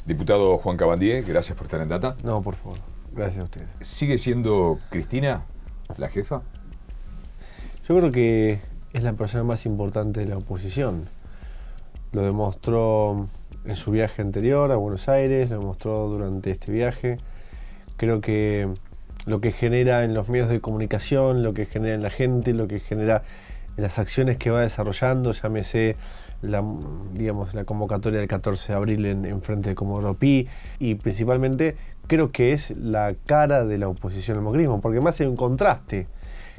Diputado Juan Cabandier, gracias por estar en Data. No, por favor. Gracias a ustedes. ¿Sigue siendo Cristina la jefa? Yo creo que es la persona más importante de la oposición. Lo demostró en su viaje anterior a Buenos Aires, lo demostró durante este viaje. Creo que lo que genera en los medios de comunicación, lo que genera en la gente, lo que genera en las acciones que va desarrollando, llámese la convocatoria del 14 de abril en frente de Comodoro Pi, y principalmente creo que es la cara de la oposición al macrismo, porque más hay un contraste,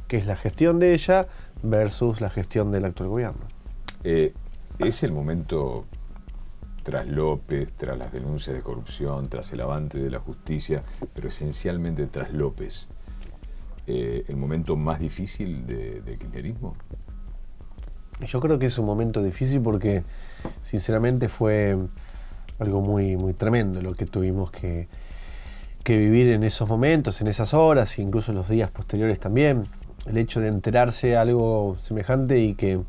que es la gestión de ella versus la gestión del actual gobierno. ¿Es el momento, tras López, tras las denuncias de corrupción, tras el avance de la justicia, pero esencialmente tras López, el momento más difícil de kirchnerismo? Yo creo que es un momento difícil porque sinceramente fue algo muy, muy tremendo lo que tuvimos que vivir en esos momentos, en esas horas, e incluso los días posteriores también. El hecho de enterarse algo semejante y que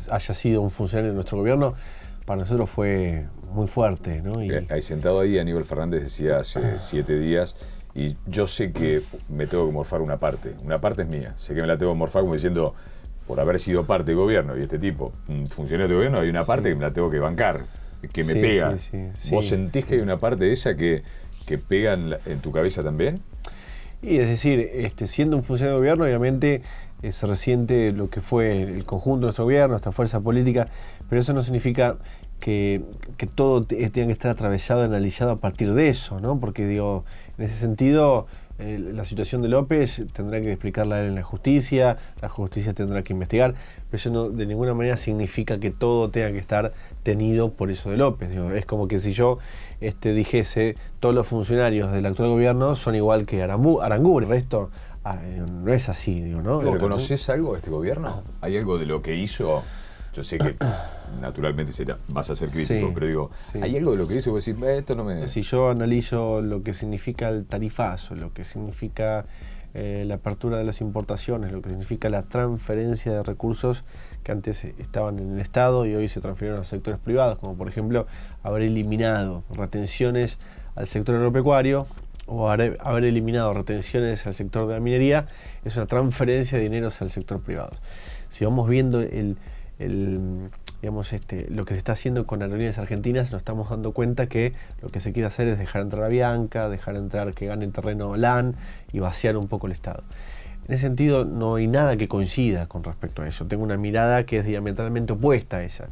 haya sido un funcionario de nuestro gobierno, para nosotros fue muy fuerte, ¿no? Ahí sentado ahí, Aníbal Fernández decía hace 7 días, y yo sé que me tengo que morfar una parte es mía, sé que me la tengo que morfar como diciendo, por haber sido parte del gobierno, y este tipo, un funcionario de gobierno, hay una parte que me la tengo que bancar, que me pega. Sí. ¿Vos sentís que hay una parte de esa que pega en tu cabeza también? Y es decir, siendo un funcionario de gobierno, obviamente se resiente lo que fue el conjunto de nuestro gobierno, nuestra fuerza política, pero eso no significa que todo tenga que estar atravesado, analizado a partir de eso, ¿no? Porque digo, en ese sentido, la situación de López tendrá que explicarla a él en la justicia tendrá que investigar, pero eso no, de ninguna manera significa que todo tenga que estar tenido por eso de López. Digo, es como que si yo dijese todos los funcionarios del actual gobierno son igual que Aranguren, el resto no es así, digo, ¿no? ¿Lo conoces algo de este gobierno? ¿Hay algo de lo que hizo? Yo sé que naturalmente vas a ser crítico, sí, pero digo, sí. ¿Hay algo de lo que hizo que vos decís, esto no me...? Si yo analizo lo que significa el tarifazo, lo que significa la apertura de las importaciones, lo que significa la transferencia de recursos que antes estaban en el Estado y hoy se transfirieron a sectores privados, como por ejemplo haber eliminado retenciones al sector agropecuario o haber eliminado retenciones al sector de la minería, es una transferencia de dineros al sector privado. Si vamos viendo lo que se está haciendo con Aerolíneas Argentinas, nos estamos dando cuenta que lo que se quiere hacer es dejar entrar a Bianca, dejar entrar que gane terreno LAN y vaciar un poco el Estado. En ese sentido no hay nada que coincida con respecto a eso. Tengo una mirada que es diametralmente opuesta a esa.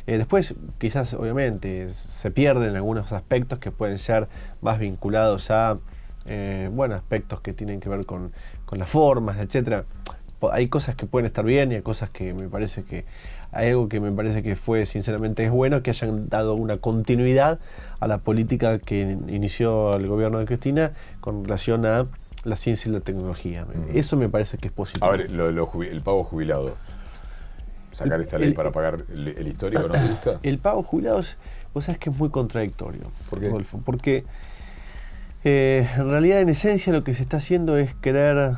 Después, quizás, obviamente, se pierden algunos aspectos que pueden ser más vinculados a aspectos que tienen que ver con las formas, etcétera. Hay cosas que pueden estar bien y hay cosas que me parece que hay algo que me parece que fue sinceramente es bueno que hayan dado una continuidad a la política que inició el gobierno de Cristina con relación a la ciencia y la tecnología. Eso me parece que es positivo. A ver, el pago jubilado. Sacar esta ley para pagar el histórico, ¿no te gusta? El pago jubilados, vos sabés que es muy contradictorio. ¿Por qué? Rodolfo, porque en realidad, en esencia, lo que se está haciendo es querer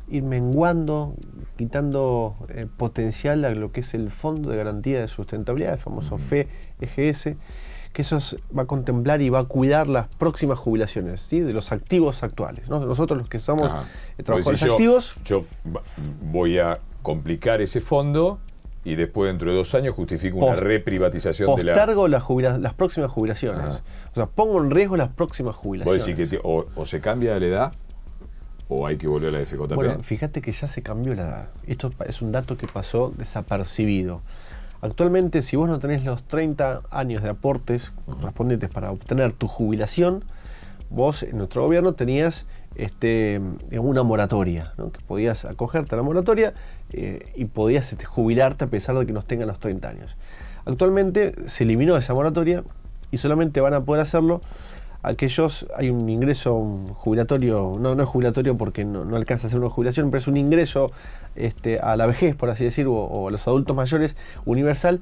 ir menguando, quitando potencial a lo que es el Fondo de Garantía de Sustentabilidad, el famoso FEGS, que eso va a contemplar y va a cuidar las próximas jubilaciones, ¿sí? De los activos actuales, ¿no? Nosotros los que somos trabajadores activos. Yo voy a complicar ese fondo y después dentro de 2 años justifico una reprivatización de la... Postergo las próximas jubilaciones. O sea, pongo en riesgo las próximas jubilaciones. ¿Vos decís que o se cambia la edad o hay que volver a la FJP? Bueno, fíjate que ya se cambió la edad. Esto es un dato que pasó desapercibido. Actualmente, si vos no tenés los 30 años de aportes correspondientes para obtener tu jubilación, vos en nuestro gobierno tenías una moratoria, ¿no? Que podías acogerte a la moratoria y podías jubilarte a pesar de que no tengas los 30 años. Actualmente se eliminó esa moratoria y solamente van a poder hacerlo aquellos, hay un ingreso jubilatorio, no es jubilatorio porque no alcanza a ser una jubilación, pero es un ingreso a la vejez, por así decirlo, o a los adultos mayores, universal,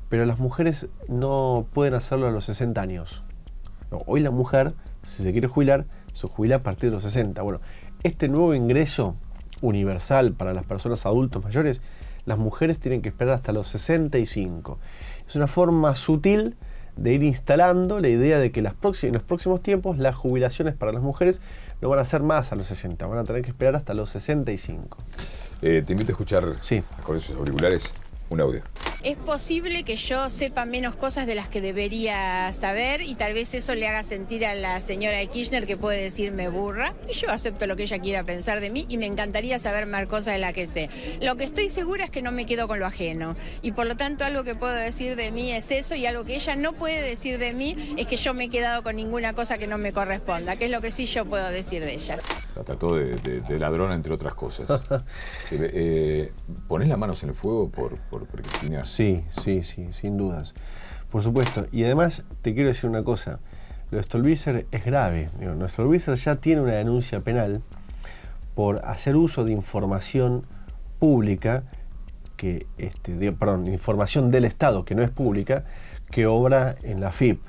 pero las mujeres no pueden hacerlo a los 60 años. No, hoy la mujer, si se quiere jubilar, se jubila a partir de los 60. Bueno, este nuevo ingreso universal para las personas adultos mayores las mujeres tienen que esperar hasta los 65. Es una forma sutil de ir instalando la idea de que en los próximos tiempos las jubilaciones para las mujeres no van a ser más a los 60, van a tener que esperar hasta los 65. Te invito a escuchar Sí. con esos auriculares un audio. Es posible que yo sepa menos cosas de las que debería saber y tal vez eso le haga sentir a la señora de Kirchner que puede decirme burra, y yo acepto lo que ella quiera pensar de mí y me encantaría saber más cosas de las que sé. Lo que estoy segura es que no me quedo con lo ajeno y por lo tanto algo que puedo decir de mí es eso, y algo que ella no puede decir de mí es que yo me he quedado con ninguna cosa que no me corresponda, que es lo que sí yo puedo decir de ella. La trató de ladrona, entre otras cosas. ¿Ponés las manos en el fuego por Cristina? Sí, sin dudas. Por supuesto. Y además, te quiero decir una cosa. Lo de Stolbizer es grave. Stolbizer ya tiene una denuncia penal por hacer uso de información pública, información del Estado que no es pública, que obra en la AFIP.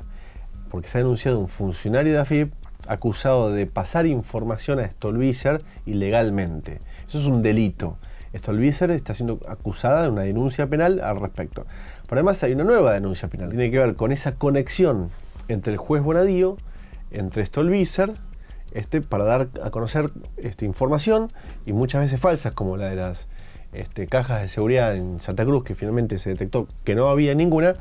Porque se ha denunciado un funcionario de AFIP acusado de pasar información a Stolbizer ilegalmente. Eso es un delito. Stolbizer está siendo acusada de una denuncia penal al respecto. Pero además hay una nueva denuncia penal. Tiene que ver con esa conexión entre el juez Bonadío, entre Stolbizer, para dar a conocer información, y muchas veces falsas, como la de las cajas de seguridad en Santa Cruz, que finalmente se detectó que no había ninguna,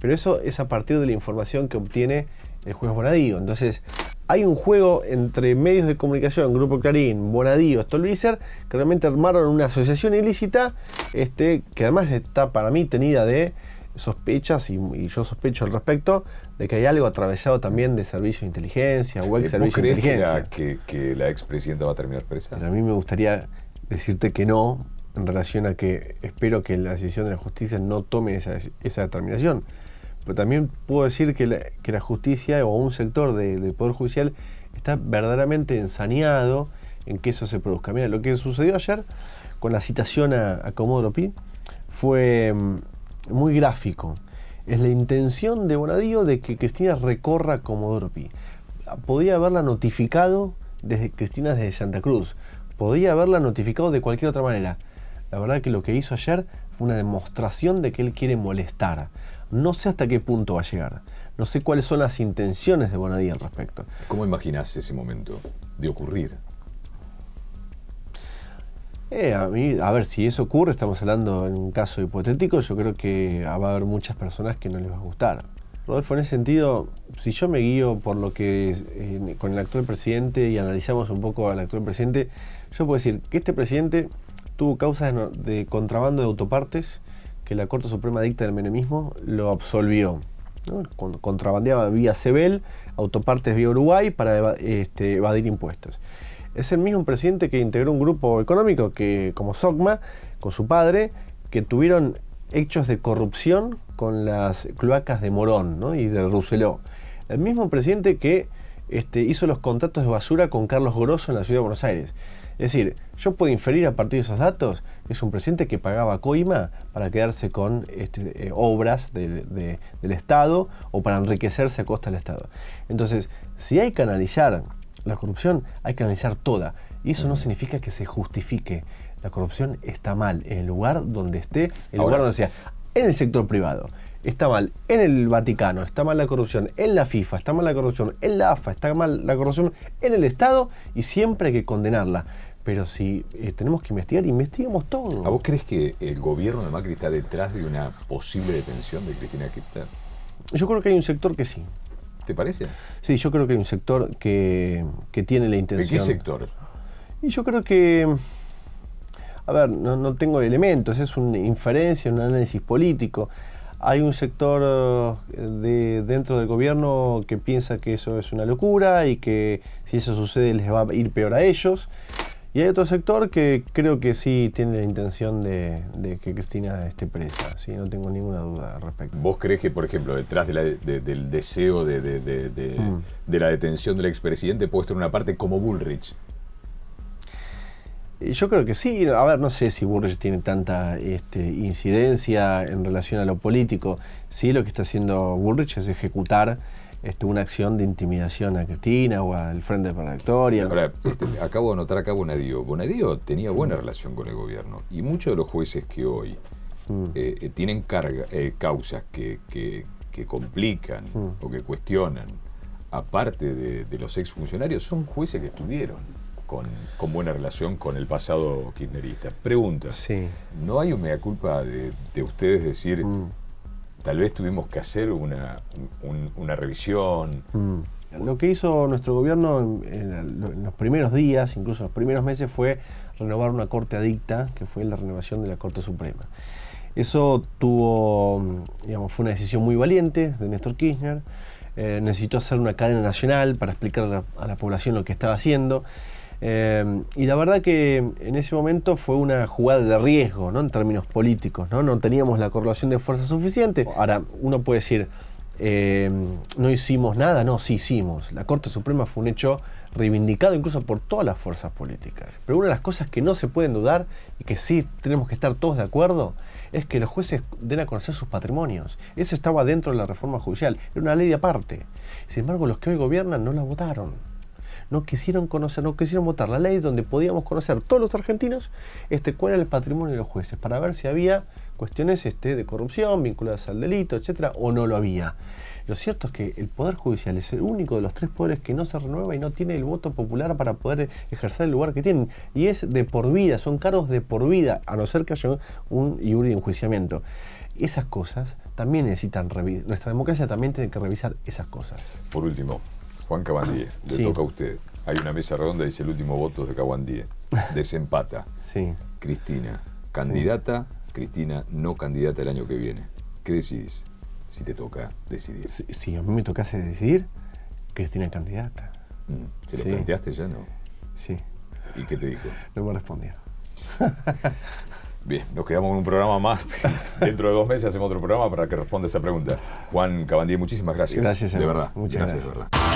pero eso es a partir de la información que obtiene el juez Bonadío. Entonces, hay un juego entre medios de comunicación, Grupo Clarín, Bonadío, Stolbizer, que realmente armaron una asociación ilícita, que además está para mí tenida de sospechas, y yo sospecho al respecto, de que hay algo atravesado también de servicio de inteligencia o ex servicio de inteligencia. Que la expresidenta va a terminar presa? Pero a mí me gustaría decirte que no, en relación a que espero que la decisión de la justicia no tome esa determinación. Pero también puedo decir que la justicia o un sector del Poder Judicial está verdaderamente ensañado en que eso se produzca. Mira, lo que sucedió ayer con la citación a Comodoro Pi fue muy gráfico. Es la intención de Bonadío de que Cristina recorra Comodoro Pi. Podía haberla notificado Cristina desde Santa Cruz. Podía haberla notificado de cualquier otra manera. La verdad que lo que hizo ayer fue una demostración de que él quiere molestar. No sé hasta qué punto va a llegar. No sé cuáles son las intenciones de Bonadío al respecto. ¿Cómo imaginás ese momento de ocurrir? A ver, si eso ocurre, estamos hablando en un caso hipotético, yo creo que va a haber muchas personas que no les va a gustar. Rodolfo, en ese sentido, si yo me guío por lo que con el actual presidente y analizamos un poco al actual presidente, yo puedo decir que este presidente tuvo causas de contrabando de autopartes que la Corte Suprema dicta del menemismo lo absolvió, ¿no? Contrabandeaba vía Sebel, autopartes vía Uruguay para evadir impuestos. Es el mismo presidente que integró un grupo económico que, como SOCMA, con su padre, que tuvieron hechos de corrupción con las cloacas de Morón, ¿no? Y de Rousselot. El mismo presidente que hizo los contratos de basura con Carlos Grosso en la ciudad de Buenos Aires. Es decir, yo puedo inferir a partir de esos datos que es un presidente que pagaba coima para quedarse con obras del Estado o para enriquecerse a costa del Estado. Entonces, si hay que analizar la corrupción, hay que analizar toda. Y eso no significa que se justifique. La corrupción está mal en el lugar donde esté, en el lugar donde sea. En el sector privado está mal, en el Vaticano está mal la corrupción, en la FIFA está mal la corrupción, en la AFA está mal la corrupción, en el Estado, y siempre hay que condenarla. Pero si tenemos que investigar, investigamos todo. ¿A vos crees que el gobierno de Macri está detrás de una posible detención de Cristina Kirchner? Yo creo que hay un sector que sí. ¿Te parece? Sí, yo creo que hay un sector que tiene la intención. ¿De qué sector? Y yo creo que, a ver, no tengo elementos, es una inferencia, un análisis político. Hay un sector dentro del gobierno que piensa que eso es una locura y que si eso sucede les va a ir peor a ellos. Y hay otro sector que creo que sí tiene la intención de que Cristina esté presa, sí, no tengo ninguna duda al respecto. ¿Vos crees que, por ejemplo, detrás del deseo de la detención del expresidente puede estar una parte como Bullrich? Yo creo que sí. A ver, no sé si Bullrich tiene tanta incidencia en relación a lo político. Sí, lo que está haciendo Bullrich es ejecutar una acción de intimidación a Cristina o al Frente para la Victoria. Ahora, acabo de anotar acá Bonadío. Bonadío tenía buena relación con el gobierno y muchos de los jueces que hoy tienen causas que complican o que cuestionan, aparte de los exfuncionarios, son jueces que estuvieron con buena relación con el pasado kirchnerista. Pregunta, Sí. ¿no hay un mea culpa de ustedes decir, tal vez tuvimos que hacer una revisión? Lo que hizo nuestro gobierno en los primeros días, incluso en los primeros meses, fue renovar una corte adicta, que fue la renovación de la Corte Suprema. Eso fue una decisión muy valiente de Néstor Kirchner. Necesitó hacer una cadena nacional para explicar a la población lo que estaba haciendo. Y la verdad que en ese momento fue una jugada de riesgo, ¿no? En términos políticos, ¿no? No teníamos la correlación de fuerza suficiente. Ahora, uno puede decir, ¿no hicimos nada? No, sí hicimos. La Corte Suprema fue un hecho reivindicado incluso por todas las fuerzas políticas. Pero una de las cosas que no se pueden dudar y que sí tenemos que estar todos de acuerdo es que los jueces den a conocer sus patrimonios. Eso estaba dentro de la reforma judicial. Era una ley de aparte. Sin embargo, los que hoy gobiernan no la votaron. No quisieron conocer, no quisieron votar la ley donde podíamos conocer todos los argentinos cuál era el patrimonio de los jueces, para ver si había cuestiones de corrupción vinculadas al delito, etcétera, o no lo había. Lo cierto es que el Poder Judicial es el único de los tres poderes que no se renueva y no tiene el voto popular para poder ejercer el lugar que tienen. Y es de por vida, son cargos de por vida, a no ser que haya un iure de enjuiciamiento. Esas cosas también necesitan revisar. Nuestra democracia también tiene que revisar esas cosas. Por último, Juan Cabandier, le Sí. toca a usted. Hay una mesa redonda, dice el último voto de Cabandier. Desempata. Sí. Cristina, candidata, Cristina no candidata el año que viene. ¿Qué decidís? Si te toca decidir. Si a mí me tocase decidir, Cristina es candidata. ¿Se lo Sí. planteaste ya, no? Sí, ¿Y qué te dijo? no me respondieron. Bien, nos quedamos en un programa más. Dentro de 2 meses hacemos otro programa para que responda esa pregunta. Juan Cabandier, muchísimas gracias. Gracias a de vos. verdad. Muchas gracias. De verdad.